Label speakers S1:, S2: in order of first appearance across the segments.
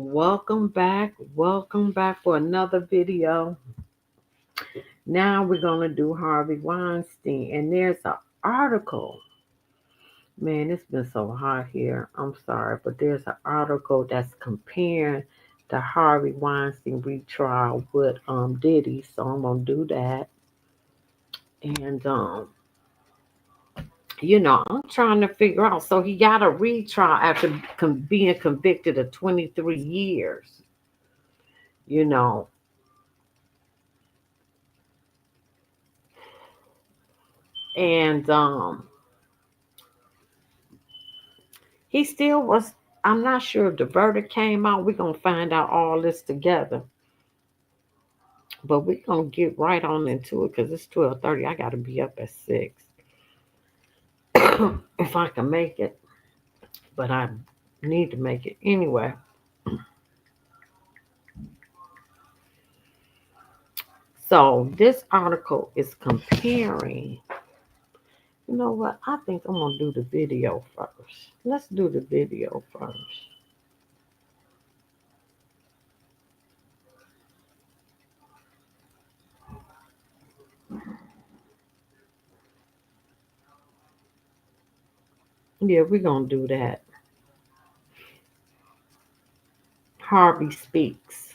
S1: Welcome back. Welcome back for another video. Now we're going to do Harvey Weinstein. And there's an article. Man, it's been so hot here. I'm sorry. But there's an article that's comparing the Harvey Weinstein retrial with Diddy. So I'm going to do that. And, I'm trying to figure out. So he got a retrial after being convicted of 23 years. You know, and he still was. I'm not sure if the verdict came out. We're gonna find out all this together, but we're gonna get right on into it because it's 12:30. I gotta be up at 6 if I can make it, but I need to make it anyway. So this article is comparing. You know what? I think I'm gonna do the video first. Let's do the video first. Yeah, we're gonna do that. Harvey speaks.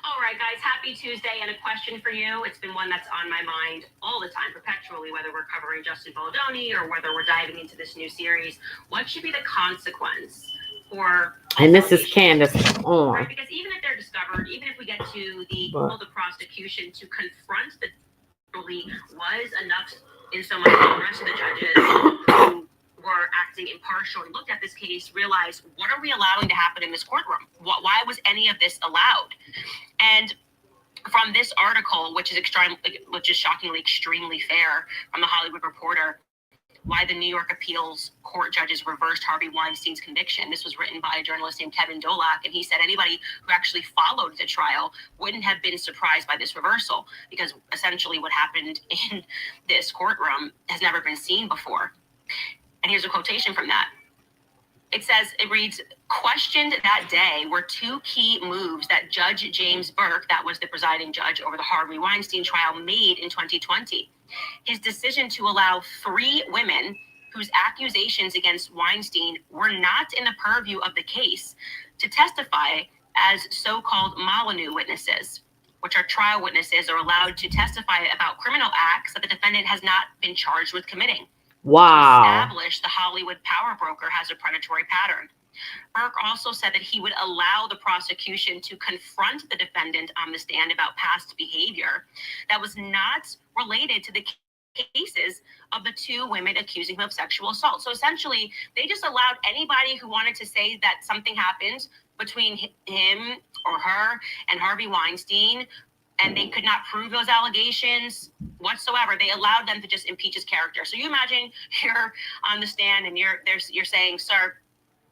S2: All right, guys, happy Tuesday. And a question for you. It's been one that's on my mind all the time, perpetually, whether we're covering Justin Baldoni or whether we're diving into this new series. What should be the consequence for
S1: And this is Candace
S2: right?
S1: on.
S2: Because even if they're discovered, even if we get to the prosecution to confront the really was enough in so much that the rest of the judges who were acting impartial and looked at this case realized, what are we allowing to happen in this courtroom? Why was any of this allowed? And from this article, which is shockingly extremely fair, from the Hollywood Reporter, why the New York Appeals Court judges reversed Harvey Weinstein's conviction. This was written by a journalist named Kevin Dolak, and he said anybody who actually followed the trial wouldn't have been surprised by this reversal, because essentially what happened in this courtroom has never been seen before. And here's a quotation from that. It reads, questioned that day were two key moves that Judge James Burke, that was the presiding judge over the Harvey Weinstein trial, made in 2020. His decision to allow 3 women whose accusations against Weinstein were not in the purview of the case to testify as so-called Molyneux witnesses, which are trial witnesses, are allowed to testify about criminal acts that the defendant has not been charged with committing.
S1: Wow.
S2: To establish the Hollywood power broker has a predatory pattern. Burke also said that he would allow the prosecution to confront the defendant on the stand about past behavior that was not related to the cases of the 2 women accusing him of sexual assault. So essentially, they just allowed anybody who wanted to say that something happened between him or her and Harvey Weinstein, and they could not prove those allegations whatsoever. They allowed them to just impeach his character. So you imagine you're on the stand and you're saying, sir,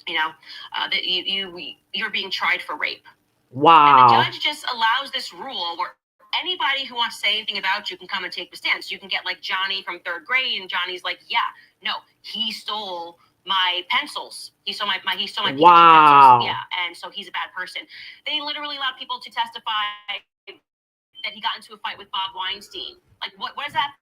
S2: that you're being tried for rape.
S1: Wow.
S2: And the judge just allows this rule where anybody who wants to say anything about you can come and take the stand. So you can get like Johnny from 3rd grade, and Johnny's like, yeah, no, he stole my pencils. He stole my pencils. Yeah, and so he's a bad person. They literally allowed people to testify that he got into a fight with Bob Weinstein. Like, what does that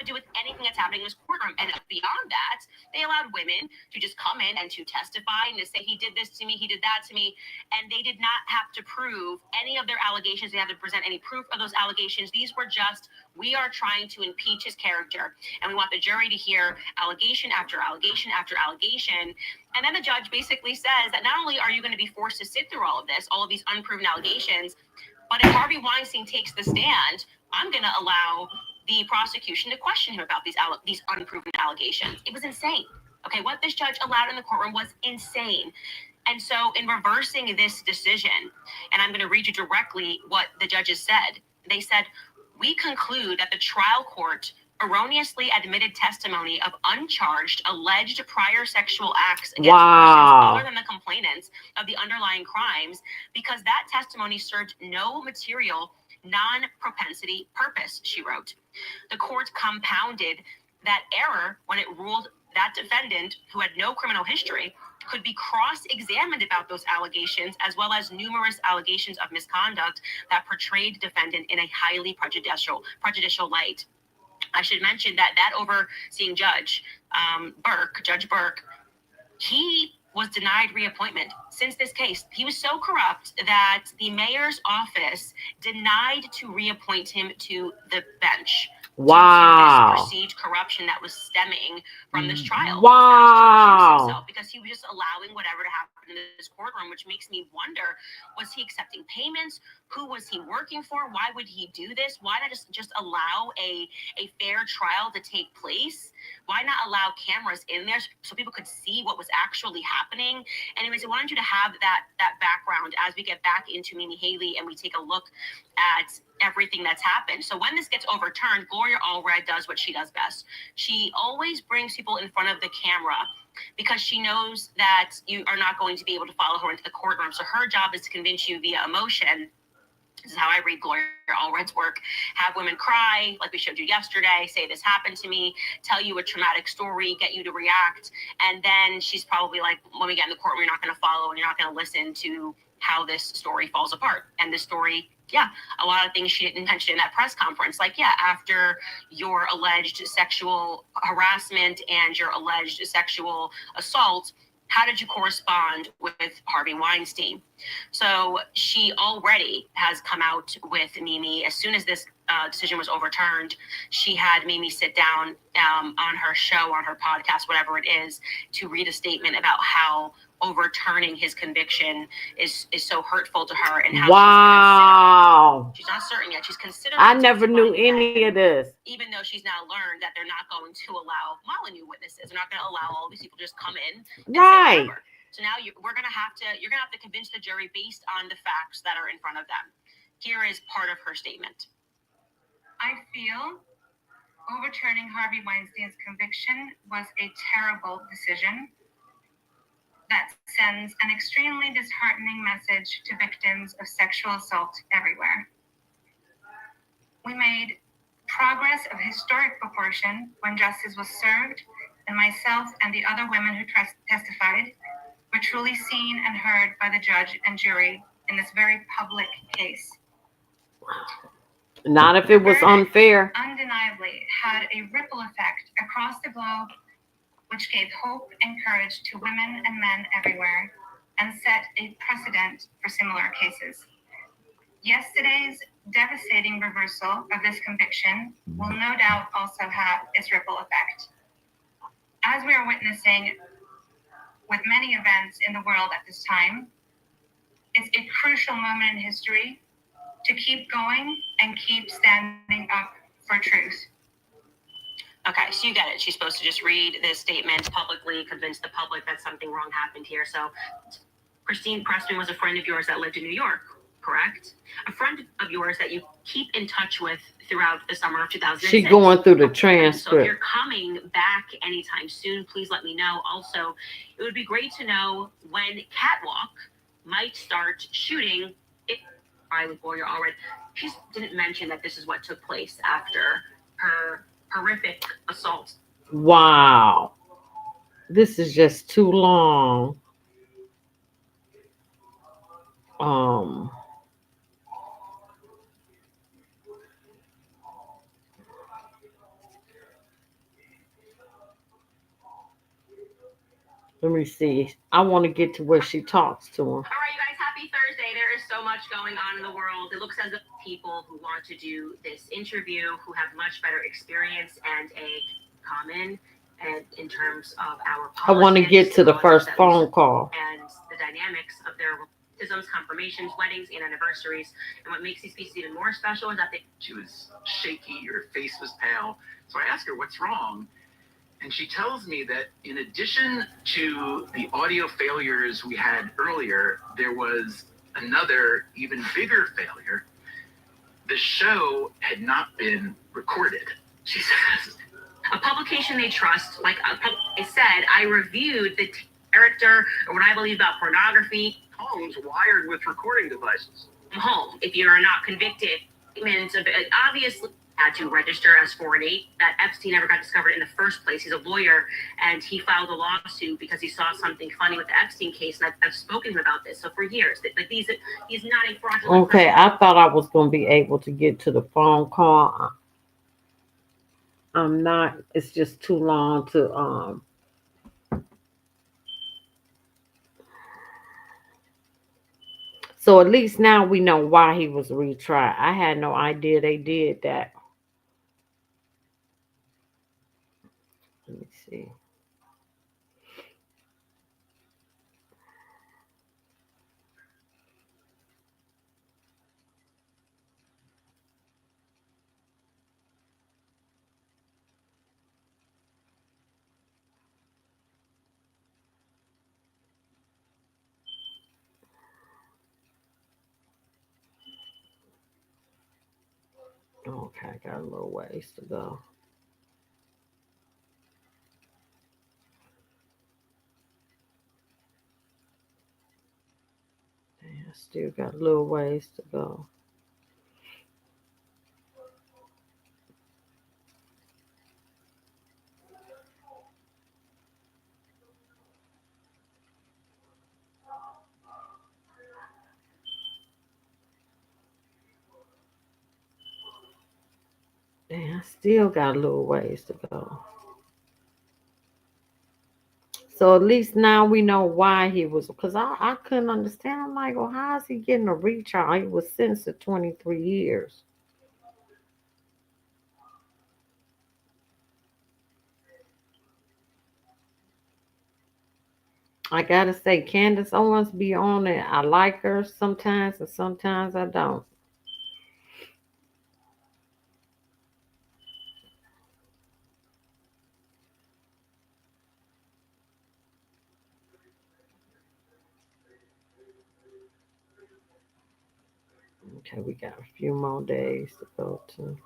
S2: to do with anything that's happening in this courtroom? And beyond that, they allowed women to just come in and to testify and to say, he did this to me, he did that to me. And they did not have to prove any of their allegations. They had to present any proof of those allegations. These were just, we are trying to impeach his character, and we want the jury to hear allegation after allegation after allegation. And then the judge basically says that not only are you going to be forced to sit through all of this, all of these unproven allegations, but if Harvey Weinstein takes the stand, I'm going to allow the prosecution to question him about these unproven allegations. It was insane. Okay, what this judge allowed in the courtroom was insane. And so in reversing this decision, and I'm going to read you directly what the judges said. They said, we conclude that the trial court erroneously admitted testimony of uncharged alleged prior sexual acts against persons other than the complainants of the underlying crimes, because that testimony served no material non-propensity purpose, she wrote. The court compounded that error when it ruled that defendant, who had no criminal history, could be cross-examined about those allegations, as well as numerous allegations of misconduct that portrayed defendant in a highly prejudicial light. I should mention that overseeing judge, Judge Burke, he was denied reappointment since this case. He was so corrupt that the mayor's office denied to reappoint him to the bench.
S1: Wow.
S2: Due to this perceived corruption that was stemming from this trial.
S1: Wow.
S2: Himself, because he was just allowing whatever to happen in this courtroom, which makes me wonder, was he accepting payments? Who was he working for? Why would he do this? Why not just allow a fair trial to take place? Why not allow cameras in there so people could see what was actually happening? Anyways, I wanted you to have that background as we get back into Mimi Haley and we take a look at everything that's happened. So when this gets overturned, Gloria Allred does what she does best. She always brings people in front of the camera because she knows that you are not going to be able to follow her into the courtroom. So her job is to convince you via emotion. This is how I read Gloria Allred's work. Have women cry, like we showed you yesterday, say this happened to me, tell you a traumatic story, get you to react. And then she's probably like, when we get in the courtroom, you're not going to follow and you're not going to listen to how this story falls apart. And this story, a lot of things she didn't mention in that press conference. Like, after your alleged sexual harassment and your alleged sexual assault, how did you correspond with Harvey Weinstein? So she already has come out with Mimi. As soon as this decision was overturned, she had Mimi sit down on her show, on her podcast, whatever it is, to read a statement about how overturning his conviction is so hurtful to her, and how she's not certain yet. She's considering.
S1: I never knew any of this.
S2: Even though she's now learned that they're not going to allow Molyneux witnesses, they're not going to allow all these people to just come in.
S1: Right.
S2: So now you're gonna have to convince the jury based on the facts that are in front of them. Here is part of her statement.
S3: I feel overturning Harvey Weinstein's conviction was a terrible decision that sends an extremely disheartening message to victims of sexual assault everywhere. We made progress of historic proportion when justice was served, and myself and the other women who testified were truly seen and heard by the judge and jury in this very public case.
S1: Not if it was unfair.
S3: Undeniably had a ripple effect across the globe, which gave hope and courage to women and men everywhere, and set a precedent for similar cases. Yesterday's devastating reversal of this conviction will no doubt also have its ripple effect. As we are witnessing with many events in the world at this time, it's a crucial moment in history to keep going and keep standing up for truth.
S2: Okay, so you get it. She's supposed to just read this statement publicly, convince the public that something wrong happened here. So Christine Pressman was a friend of yours that lived in New York, correct? A friend of yours that you keep in touch with throughout the summer of 2006.
S1: She's going through the transcript.
S2: So if you're coming back anytime soon, please let me know. Also, it would be great to know when Catwalk might start shooting. I with Gloria Allred. She didn't mention that this is what took place after her horrific assault.
S1: Wow. This is just too long. Let me see. I want to get to where she talks to him.
S2: All right, you guys, happy Thursday. There is so much going on in the world. It looks as if people who want to do this interview, who have much better experience and a common, and in terms of our politics,
S1: I want to get to the first phone call.
S2: And the dynamics of their baptisms, confirmations, weddings, and anniversaries. And what makes these pieces even more special is that
S4: she was shaky, her face was pale. So I asked her, what's wrong? And she tells me that in addition to the audio failures we had earlier, there was another, even bigger failure. The show had not been recorded, she says.
S2: A publication they trust, like I said, I reviewed the character or what I believe about pornography.
S4: Homes wired with recording devices.
S2: Home, if you're not convicted, obviously had to register as 4 and 8, that Epstein never got discovered in the first place. He's a lawyer, and he filed a lawsuit because he saw something funny with the Epstein case, and I've spoken to him about this. So for years, like he's not a fraudulent
S1: Okay,
S2: person.
S1: I thought I was going to be able to get to the phone call. I'm not. It's just too long to. So at least now we know why he was retried. I had no idea they did that. Let me see. Okay, I got a little ways to go. Dang, I still got a little ways to go. Dang, I still got a little ways to go. So at least now we know why he was, because I couldn't understand. I'm like, well, how is he getting a retrial? He was sentenced to 23 years. I gotta say, Candace Owens be on it. I like her sometimes, and sometimes I don't. Okay, we got a few more days to go to.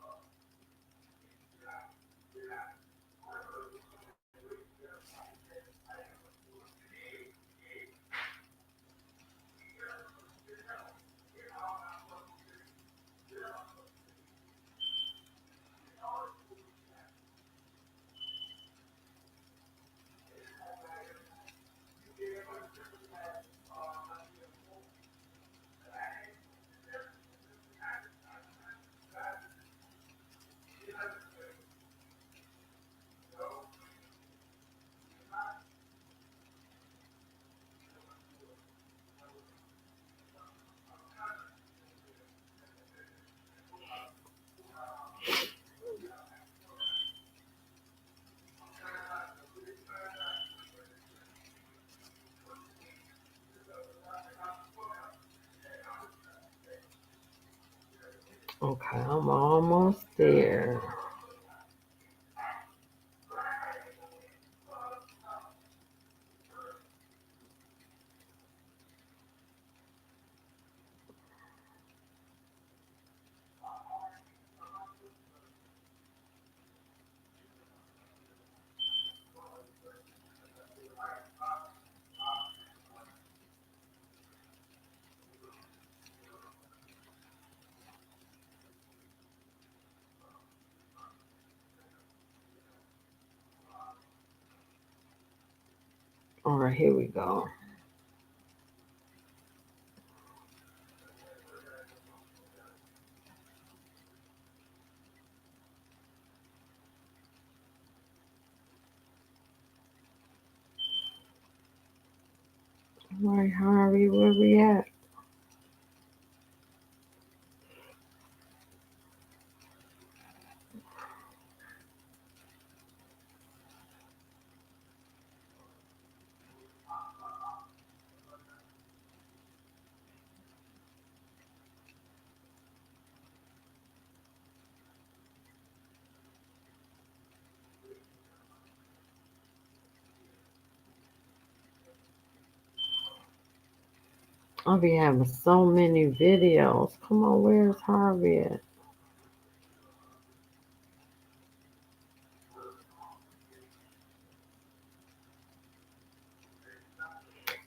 S1: Okay, I'm almost there. All right, here we go. All right, Harvey, where we at? I'll be having so many videos. Come on, where's Harvey at?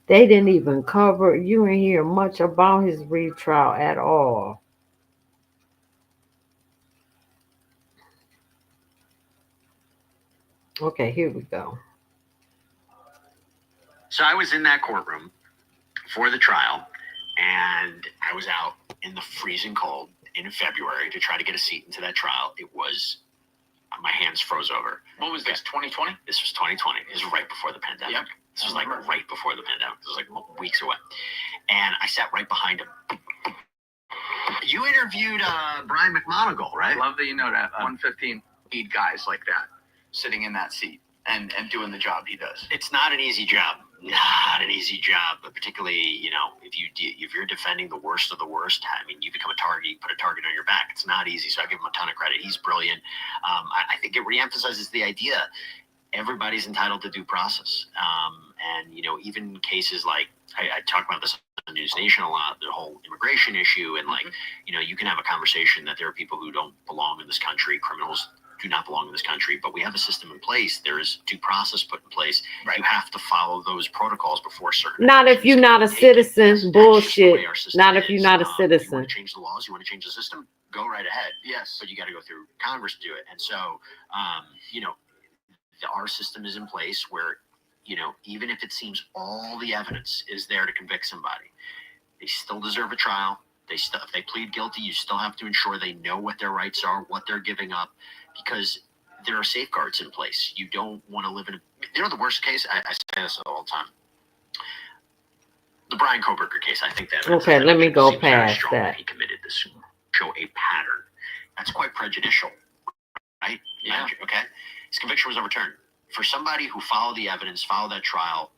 S1: They didn't even cover, you didn't hear much about his retrial at all. Okay, here we go.
S2: So I was in that courtroom for the trial, and I was out in the freezing cold in February to try to get a seat into that trial. It was, my hands froze over.
S4: What was this, 2020?
S2: This was 2020. It was right before the pandemic.
S4: Yep.
S2: This was like right before the pandemic. This was like weeks away. And I sat right behind him. You interviewed Brian McMonagle, right?
S4: I love that you know that. 115 need guys like that sitting in that seat and doing the job he does.
S2: It's not an easy job. Not an easy job, but particularly, you know, if you're defending the worst of the worst, I mean, you become a target, you put a target on your back. It's not easy. So I give him a ton of credit. He's brilliant. I think it reemphasizes the idea everybody's entitled to due process. And, you know, even cases like, I talk about this on News Nation a lot, the whole immigration issue. And like, you know, you can have a conversation that there are people who don't belong in this country, criminals do not belong in this country, but we have a system in place. There is due process put in place. Right. You have to follow those protocols before certain.
S1: Not if you're not a citizen. Bullshit. Not if you're not a
S2: You
S1: citizen.
S2: want to change the laws? You want to change the system? Go right ahead.
S4: Yes.
S2: But you got to go through Congress to do it. And so, you know, our system is in place where, you know, even if it seems all the evidence is there to convict somebody, they still deserve a trial. If they plead guilty, you still have to ensure they know what their rights are, what they're giving up, because there are safeguards in place. You don't want to live in you know, the worst case, I say this all the time. The Brian Koberger case, I think that.
S1: Okay, let me go past that.
S2: He committed this, show a pattern. That's quite prejudicial, right?
S4: Yeah.
S2: Okay. His conviction was overturned. For somebody who followed the evidence, followed that trial,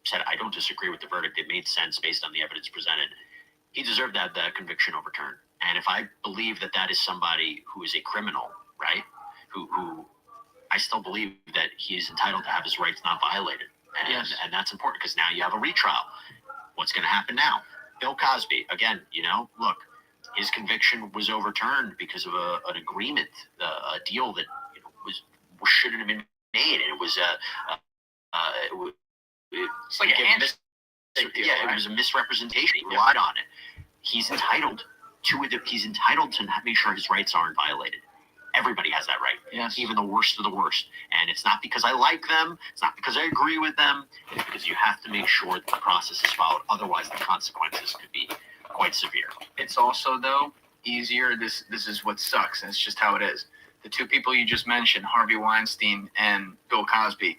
S2: said, I don't disagree with the verdict, it made sense based on the evidence presented, he deserved that conviction overturned. And if I believe that that is somebody who is a criminal, right, who I still believe that he is entitled to have his rights not violated. And that's important because now you have a retrial. What's going to happen now? Bill Cosby, again, you know, look, his conviction was overturned because of an agreement, a deal that, you know, shouldn't have been made, and it was it's like it was a misrepresentation. He relied on it. He's entitled to it. He's entitled to make sure his rights aren't violated. Everybody has that right.
S4: Yes.
S2: Even the worst of the worst. And it's not because I like them. It's not because I agree with them. It's because you have to make sure that the process is followed. Otherwise, the consequences could be quite severe.
S4: It's also, though, easier. This is what sucks, and it's just how it is. The two people you just mentioned, Harvey Weinstein and Bill Cosby,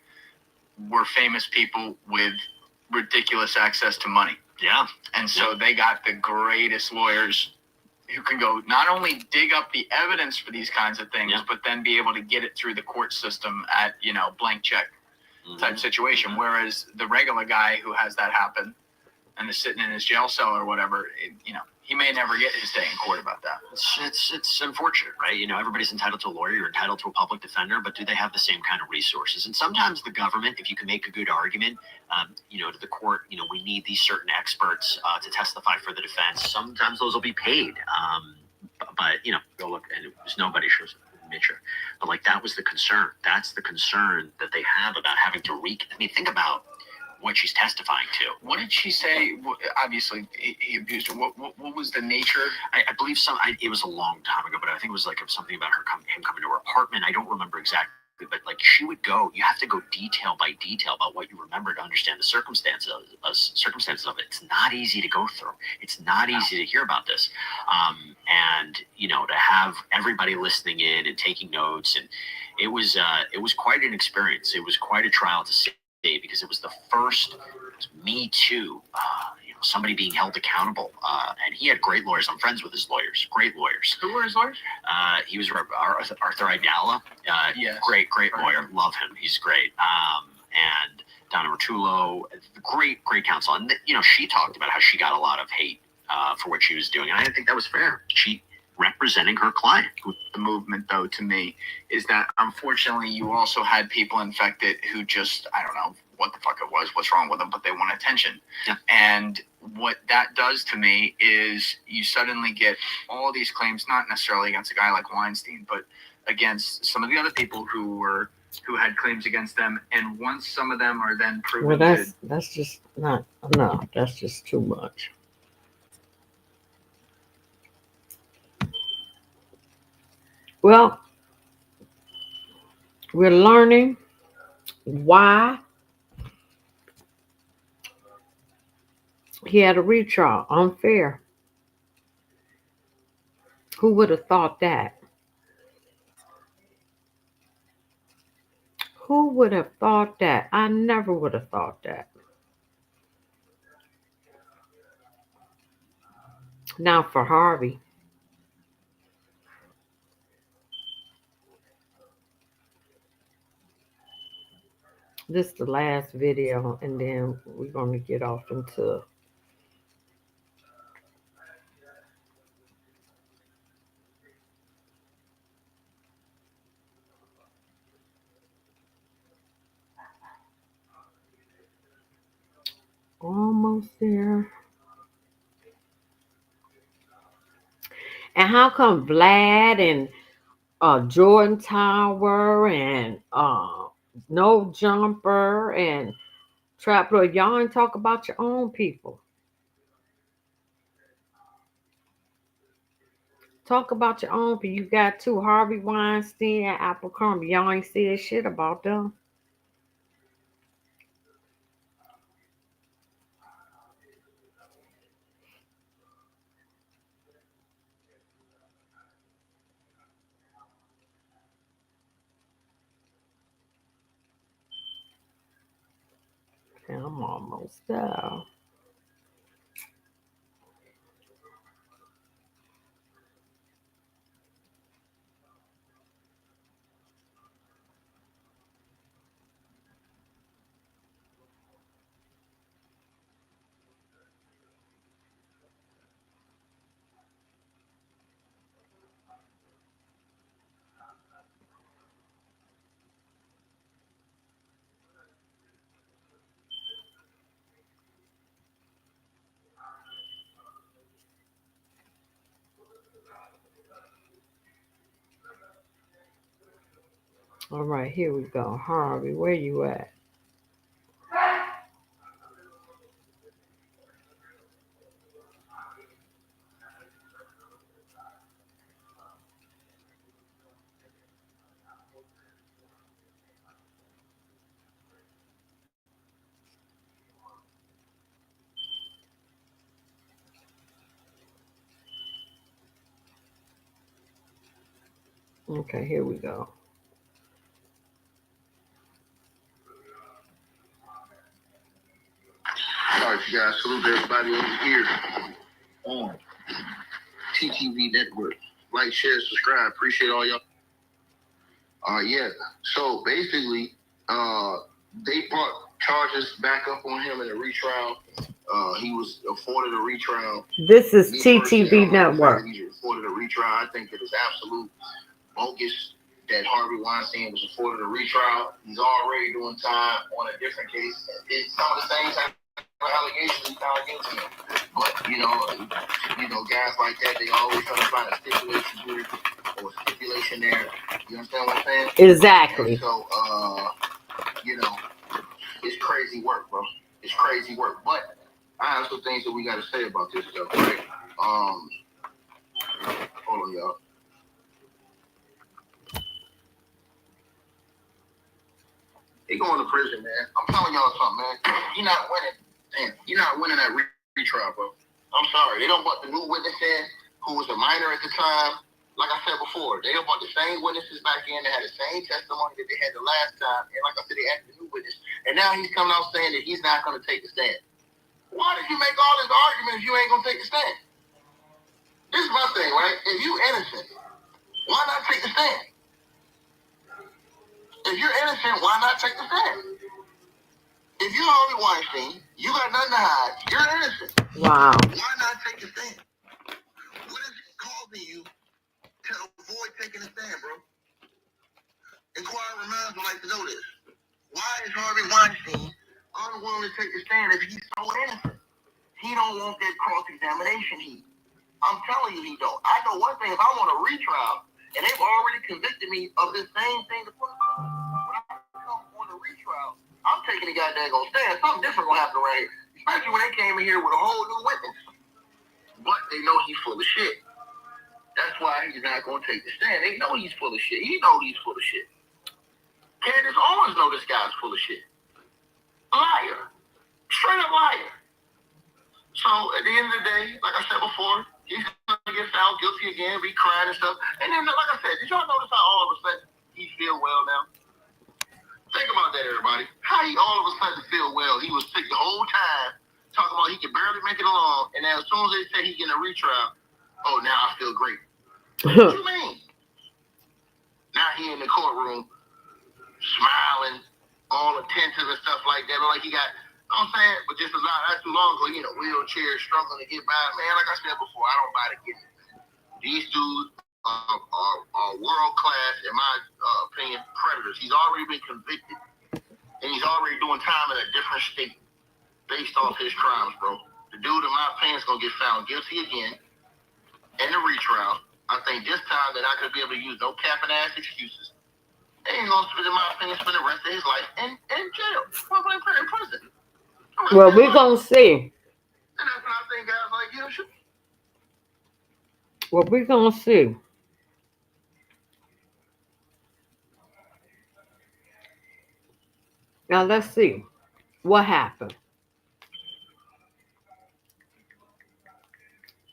S4: were famous people with ridiculous access to money.
S2: Yeah.
S4: And so they got the greatest lawyers who can go not only dig up the evidence for these kinds of things, but then be able to get it through the court system at, you know, blank check type situation. Whereas the regular guy who has that happen and is sitting in his jail cell or whatever, you know, he may never get his day in court about that.
S2: It's unfortunate, right? You know, everybody's entitled to a lawyer. You're entitled to a public defender, but do they have the same kind of resources? And sometimes the government, if you can make a good argument, you know, to the court, you know, we need these certain experts to testify for the defense. Sometimes those will be paid. But you know, go look, and it was nobody shows Mitchell. But like, that was the concern. That's the concern that they have about having to I mean, think about what she's testifying to.
S4: What did she say? Obviously, he abused her. What was the nature?
S2: I believe it was a long time ago, but I think it was like something about him coming to her apartment. I don't remember exactly, but like, she would go. You have to go detail by detail about what you remember to understand the circumstances of it. It's not easy to go through. It's not easy to hear about this, and you know, to have everybody listening in and taking notes, and it was quite an experience. It was quite a trial to see, because it was the first Me Too, you know, somebody being held accountable. And he had great lawyers. I'm friends with his lawyers. Great lawyers.
S4: Who were his lawyers?
S2: He was Arthur Aidala.
S4: Yes.
S2: Great lawyer. Love him. He's great. And Donna Retrial, great counsel. And you know, she talked about how she got a lot of hate for what she was doing. And I didn't think that was fair. She representing her client.
S4: The movement, though, to me, is that unfortunately you also had people infected who just, I don't know what the fuck it was, what's wrong with them, but they want attention.
S2: Yeah.
S4: And what that does to me is you suddenly get all these claims, not necessarily against a guy like Weinstein, but against some of the other people who had claims against them. And once some of them are then proven,
S1: well, that's just not, no, that's just too much. Well, we're learning why he had a retrial. Unfair. Who would have thought that? Who would have thought that? I never would have thought that. Now for Harvey. This is the last video, and then we're going to get off into almost there. And how come Vlad and Jordan Tower and No Jumper and Trapper, y'all ain't talk about your own people? Talk about your own people. You got two, Harvey Weinstein and Abercrombie. Y'all ain't said shit about them. And I'm almost there. All right, here we go. Harvey, where you at? Okay, here we go.
S5: All right, you guys. Salute everybody over here on TTV Network. Like, share, subscribe. Appreciate all y'all. Yeah. So basically, they brought charges back up on him in a retrial. He was afforded a retrial.
S1: This is TTV Network.
S5: He was afforded a retrial. I think it is absolute bogus that Harvey Weinstein was afforded a retrial. He's already doing time on a different case. It's some of the same type of allegations he found against him. But you know, guys like that, they always try to find a stipulation here or a stipulation there. You understand what I'm saying?
S1: Exactly.
S5: And so, it's crazy work, bro. It's crazy work. But I have some things that we got to say about this stuff, right? Hold on, y'all. He going to prison, man. I'm telling y'all something, man. You're not winning. Damn, you're not winning that retrial, bro. I'm sorry. They don't want the new witness in, who was a minor at the time. Like I said before, they don't want the same witnesses back in. They had the same testimony that they had the last time. And like I said, they added the new witness. And now he's coming out saying that he's not going to take the stand. Why did you make all this argument if you ain't going to take the stand? This is my thing, right? If you innocent, why not take the stand? If you're innocent, why not take the stand? If you're Harvey Weinstein, you got nothing to hide. You're innocent.
S1: Wow.
S5: Why not take the stand? What is causing you to avoid taking a stand, bro? Inquiring minds would like to know this. Why is Harvey Weinstein unwilling to take the stand if he's so innocent? He don't want that cross-examination heat. I'm telling you he don't. I know one thing. If I want a retrial, and they've already convicted me of the same thing to put when I come on a retrial, I'm taking the goddamn stand. Something different gonna happen right here. Especially when they came in here with a whole new witness. But they know he's full of shit. That's why he's not gonna take the stand. They know he's full of shit. He know he's full of shit. Candace Owens know this guy's full of shit. Liar. Straight up liar. So at the end of the day, like I said before, he's gonna get found guilty again, be crying and stuff. And then, like I said, did y'all notice how all of a sudden he feel well now? Think about that, everybody. How he all of a sudden feel well? He was sick the whole time, talking about he could barely make it along, and then as soon as they said he getting a retrial, oh, now I feel great. What you mean? Now he in the courtroom, smiling, all attentive and stuff like that. Like he got, you know what I'm saying? But just not too long ago, wheelchair, struggling to get by. Man, like I said before, I don't buy the get it. These dudes are world class, in my opinion, predators. He's already been convicted, and he's already doing time in a different state based off his crimes, bro. The dude, in my opinion, is going to get found guilty again in the retrial. I think this time that I could be able to use no capping ass excuses. And he's going to spend, in my opinion, spend the rest of his life in jail. Probably in prison.
S1: Well, we're going to see.
S5: And that's what I think guys like him should.
S1: Well, we're going to see. Now, let's see what happened.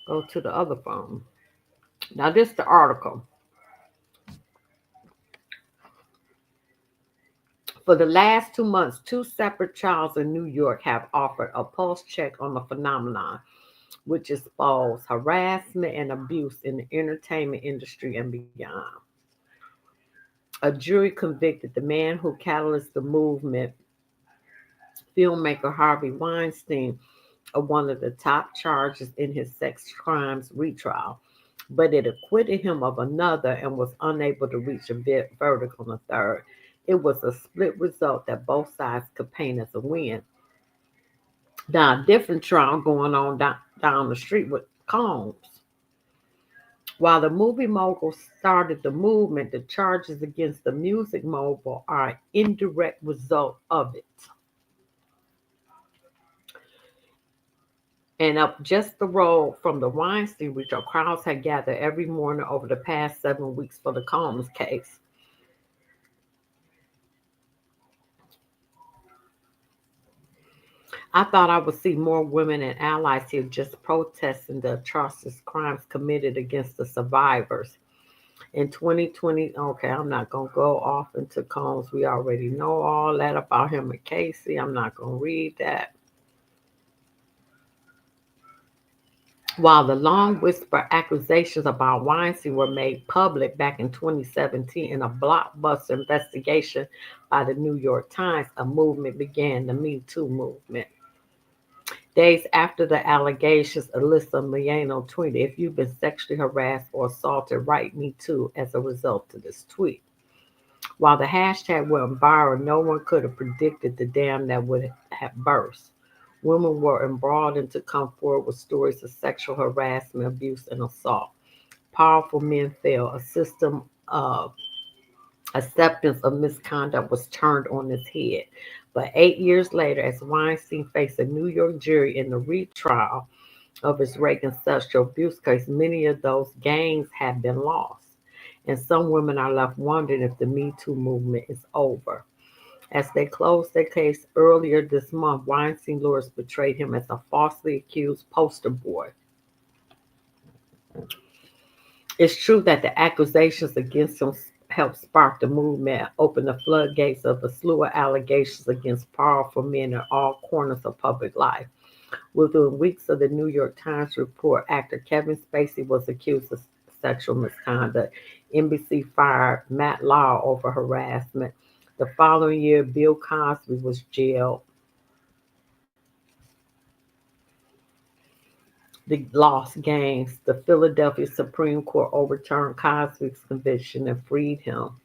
S1: Go to the other phone. Now, this is the article. For the last 2 months, 2 separate trials in New York have offered a pulse check on the phenomenon, which expose harassment and abuse in the entertainment industry and beyond. A jury convicted the man who catalyzed the movement, filmmaker Harvey Weinstein, of one of the top charges in his sex crimes retrial, but it acquitted him of another and was unable to reach a verdict on a third. It was a split result that both sides could paint as a win. Now, a different trial going on down the street with Combs. While the movie mogul started the movement, the charges against the music mogul are an indirect result of it. And up just the road from the Weinstein retrial, crowds had gathered every morning over the past 7 weeks for the Combs case. I thought I would see more women and allies here just protesting the atrocious crimes committed against the survivors. In 2020, okay, I'm not going to go off into Combs. We already know all that about him and Casey. I'm not going to read that. While the long whisper accusations about Weinstein were made public back in 2017 in a blockbuster investigation by the New York Times, a movement began, the Me Too movement. Days after the allegations, Alyssa Milano tweeted, "If you've been sexually harassed or assaulted, write me too," as a result of this tweet. While the hashtag went viral, no one could have predicted the dam that would have burst. Women were emboldened to come forward with stories of sexual harassment, abuse, and assault. Powerful men fell. A system of acceptance of misconduct was turned on its head. But 8 years later, as Weinstein faced a New York jury in the retrial of his Reagan sexual abuse case, many of those gains have been lost. And some women are left wondering if the Me Too movement is over. As they closed their case earlier this month, Weinstein lawyers portrayed him as a falsely accused poster boy. It's true that the accusations against him helped spark the movement, open the floodgates of a slew of allegations against powerful men in all corners of public life. Within weeks of the New York Times report, actor Kevin Spacey was accused of sexual misconduct. NBC fired Matt Lauer over harassment. The following year, Bill Cosby was jailed. The lost gains. The Philadelphia Supreme Court overturned Cosby's conviction and freed him.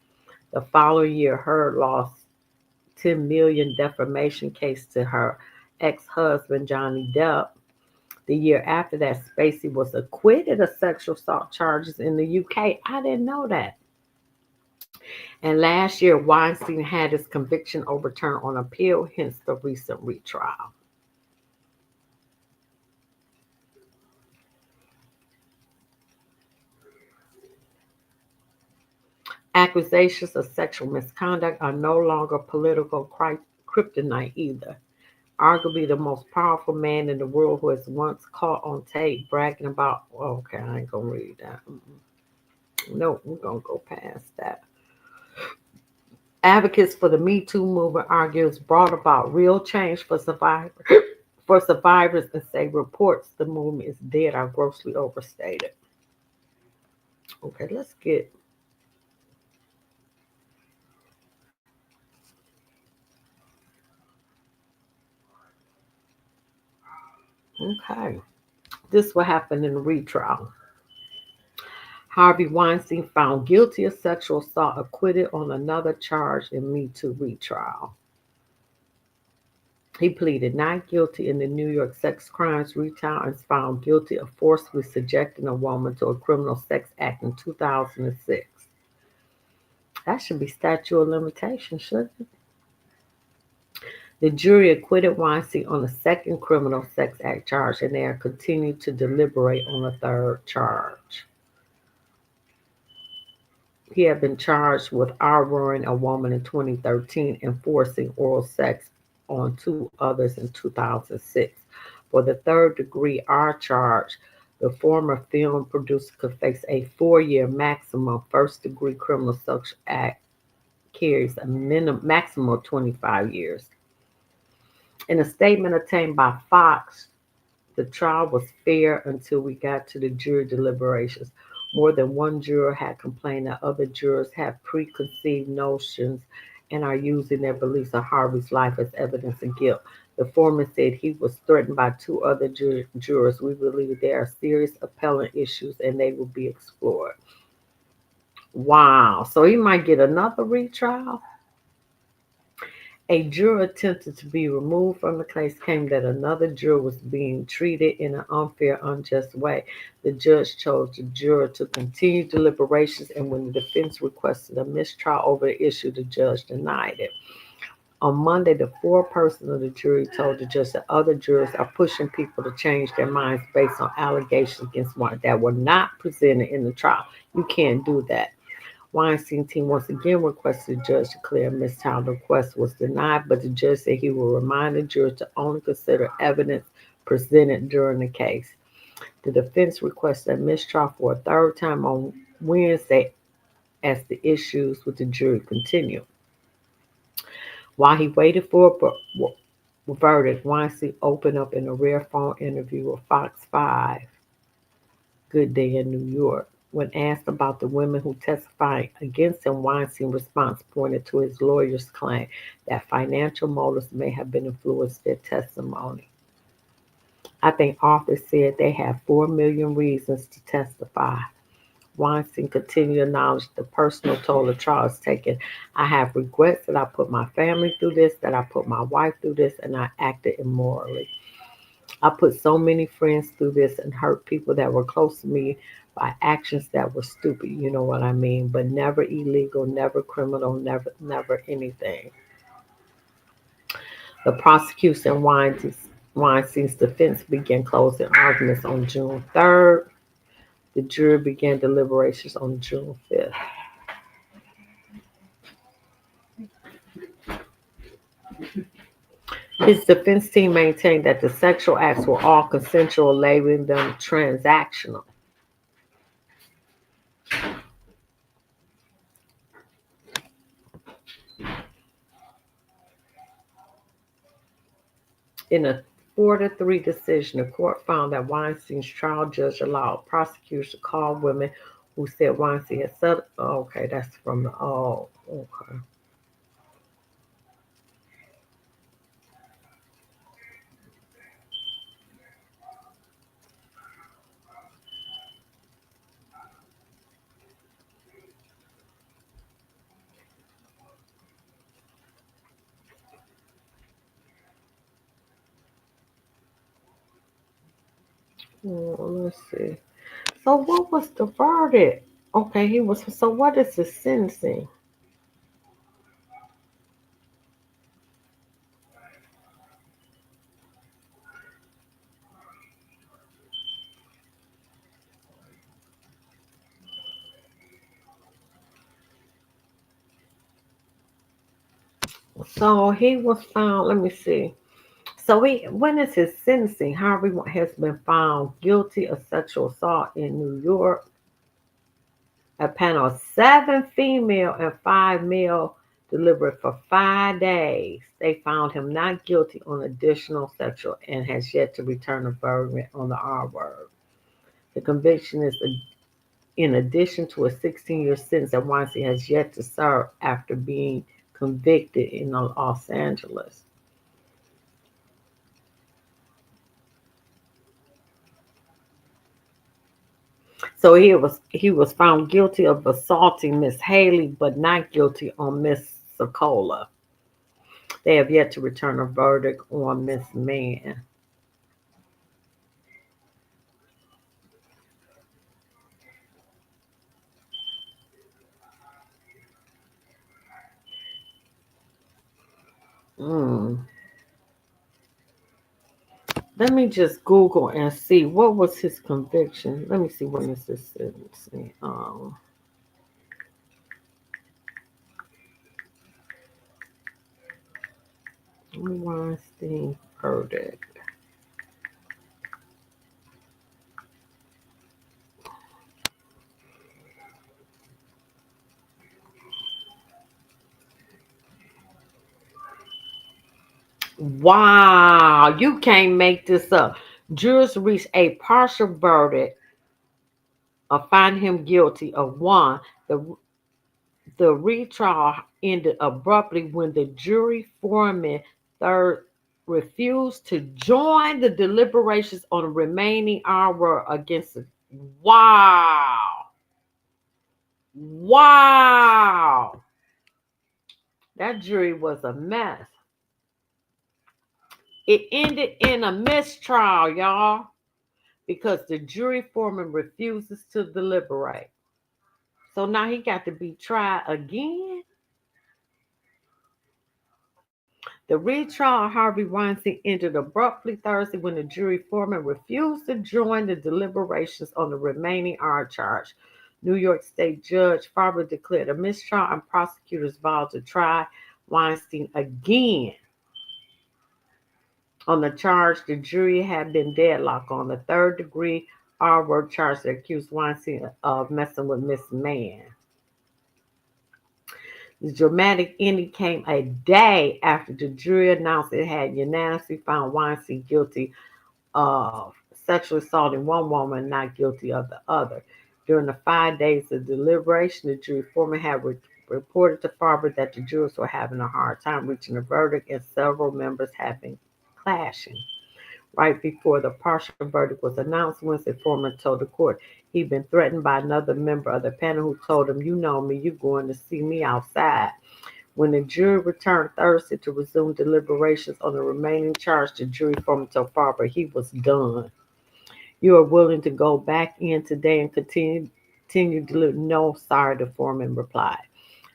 S1: The following year, Heard lost $10 million defamation case to her ex-husband, Johnny Depp. The year after that, Spacey was acquitted of sexual assault charges in the UK. I didn't know that. And last year, Weinstein had his conviction overturned on appeal, hence the recent retrial. Accusations of sexual misconduct are no longer political kryptonite either. Arguably the most powerful man in the world who was once caught on tape bragging about, okay, I ain't gonna read that. No, we're gonna go past that. Advocates for the Me Too movement argue it's brought about real change for survivors and say reports the movement is dead are grossly overstated. Okay, let's get okay. This will happen in the retrial. Harvey Weinstein found guilty of sexual assault, acquitted on another charge in Me Too retrial. He pleaded not guilty in the New York sex crimes retrial and was found guilty of forcibly subjecting a woman to a criminal sex act in 2006. That should be statute of limitations, shouldn't it? The jury acquitted Weinstein on the second criminal sex act charge, and they are continuing to deliberate on a third charge. He had been charged with harboring a woman in 2013 and forcing oral sex on two others in 2006. For the third degree R charge, the former film producer could face a 4-year maximum. First degree criminal sexual act carries a maximum of 25 years. In a statement obtained by Fox, the trial was fair until we got to the jury deliberations. More than one juror had complained that other jurors have preconceived notions and are using their beliefs of Harvey's life as evidence of guilt. The foreman said he was threatened by two other jurors. We believe there are serious appellant issues and they will be explored. Wow. So he might get another retrial? A juror attempted to be removed from the case claimed that another juror was being treated in an unfair, unjust way. The judge chose the juror to continue deliberations, and when the defense requested a mistrial over the issue, the judge denied it. On Monday, the foreperson of the jury told the judge that other jurors are pushing people to change their minds based on allegations against one that were not presented in the trial. You can't do that. Weinstein team once again requested the judge to declare a mistrial. The request was denied, but the judge said he will remind the jurors to only consider evidence presented during the case. The defense requested a mistrial for a third time on Wednesday as the issues with the jury continued. While he waited for a verdict, Weinstein opened up in a rare phone interview with Fox 5 Good Day in New York. When asked about the women who testified against him, Weinstein's response pointed to his lawyer's claim that financial motives may have been influenced their testimony. I think authors said they have 4 million reasons to testify. Weinstein continued to acknowledge the personal toll the trial has taken. I have regrets that I put my family through this, that I put my wife through this, and I acted immorally. I put so many friends through this and hurt people that were close to me by actions that were stupid, you know what I mean, but never illegal, never criminal, never anything. The prosecution Weinstein's defense began closing arguments on June 3rd. The jury began deliberations on June 5th. His defense team maintained that the sexual acts were all consensual, labeling them transactional. In a 4-3 decision, the court found that Weinstein's trial judge allowed prosecutors to call women who said Weinstein had said, oh, okay, that's from the, oh, okay. Let's see. So what was the verdict? Okay, he was, so what is the sentencing? So he was found, let me see. So when is his sentencing? Harvey has been found guilty of sexual assault in New York. A panel of 7 female and 5 male delivered for 5 days. They found him not guilty on additional sexual and has yet to return a verdict on the R word. The conviction is in addition to a 16-year sentence that Weinstein has yet to serve after being convicted in Los Angeles. So he was found guilty of assaulting Miss Haley, but not guilty on Miss Sokola. They have yet to return a verdict on Miss Mann. Mm. Let me just Google and see what was his conviction. Let me see when is his sentencing. Weinstein verdict. Wow, you can't make this up. Jurors reached a partial verdict of finding him guilty of one. The retrial ended abruptly when the jury foreman third refused to join the deliberations on the remaining hour against it. Wow. Wow. That jury was a mess. It ended in a mistrial, y'all, because the jury foreman refuses to deliberate. So now he got to be tried again. The retrial of Harvey Weinstein ended abruptly Thursday when the jury foreman refused to join the deliberations on the remaining R charge. New York State Judge Farber declared a mistrial and prosecutors vowed to try Weinstein again on the charge the jury had been deadlocked on, the third degree R word charge that accused Weinstein of messing with Miss Mann. The dramatic ending came a day after the jury announced it had unanimously found Weinstein guilty of sexually assaulting one woman, not guilty of the other. During the 5 days of deliberation, the jury foreman had reported to Farber that the jurors were having a hard time reaching a verdict and several members had been clashing. Right before the partial verdict was announced, Wednesday Foreman told the court he'd been threatened by another member of the panel who told him, "You know me, you're going to see me outside." When the jury returned Thursday to resume deliberations on the remaining charge, the jury foreman told Farber he was done. "You are willing to go back in today and continue deliver?" "No, sorry," the foreman replied.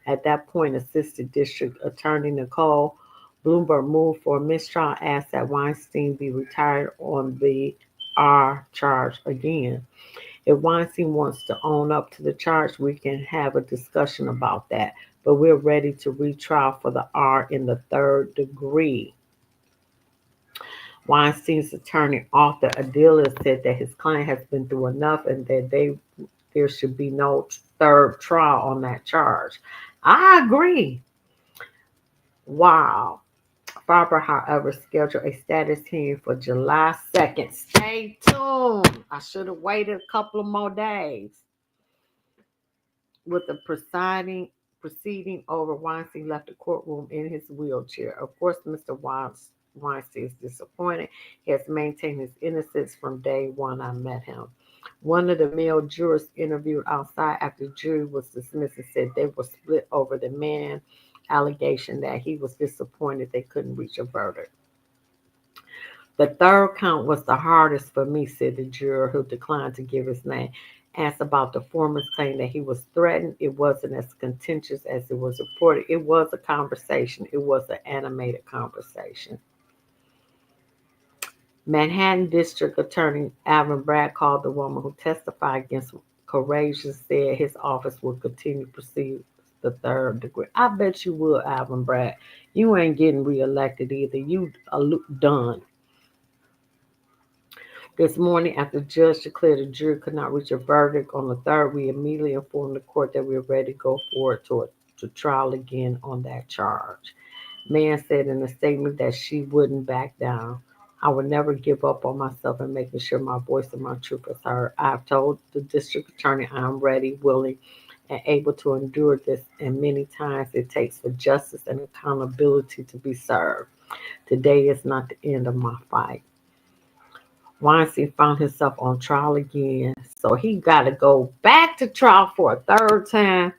S1: At that point, Assistant District Attorney Nicole Bloomberg moved for a mistrial, asked that Weinstein be retired on the R charge again. If Weinstein wants to own up to the charge, we can have a discussion about that. But we're ready to retrial for the R in the third degree. Weinstein's attorney, Arthur Adila, said that his client has been through enough and that there should be no third trial on that charge. I agree. Wow. Farber, however, scheduled a status hearing for July 2nd. Stay tuned. I should have waited a couple of more days. With the proceeding over, Weinstein left the courtroom in his wheelchair. Of course, Mr. Weinstein is disappointed. He has maintained his innocence from day one I met him. One of the male jurors interviewed outside after the jury was dismissed and said they were split over the man allegation that he was disappointed they couldn't reach a verdict. "The third count was the hardest for me," said the juror who declined to give his name. Asked about the foreman's claim that he was threatened, it wasn't as contentious as it was reported. It was a conversation. It was an animated conversation. Manhattan District Attorney Alvin Bragg called the woman who testified against Courageous, said his office will continue to pursue the third degree. I bet you would, Alvin Bragg. You ain't getting reelected either. You done. This morning, after the judge declared the jury could not reach a verdict on the third, we immediately informed the court that we were ready to go forward to trial again on that charge. Man said in a statement that she wouldn't back down. I would never give up on myself and making sure my voice and my truth is heard. I've told the district attorney I'm ready, willing, and able to endure this, and many times it takes for justice and accountability to be served. Today is not the end of my fight. Weinstein found himself on trial again, so he got to go back to trial for a third time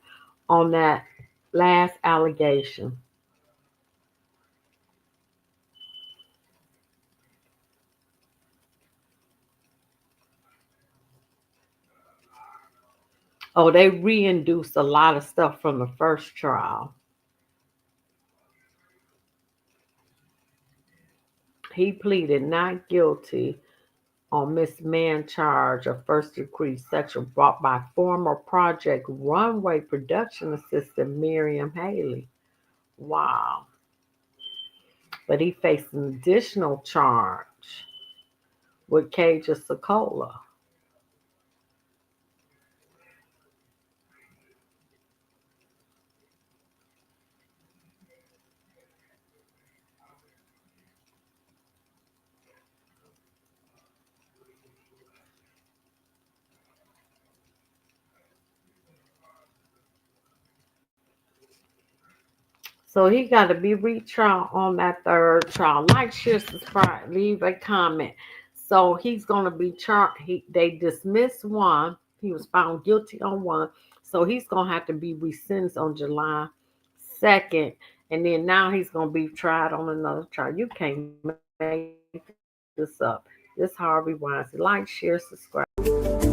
S1: on that last allegation. Oh, they reinduced a lot of stuff from the first trial. He pleaded not guilty on Miss Mann charge of first degree sexual brought by former Project Runway production assistant Miriam Haley. Wow. But he faced an additional charge with Caja Sokola. So he got to be retrial on that third trial. Like, share, subscribe, leave a comment. So he's going to be charged. They dismissed one. He was found guilty on one. So he's going to have to be resentenced on July 2nd. And then now he's going to be tried on another trial. You can't make this up. This Harvey Weinstein. Like, share, subscribe.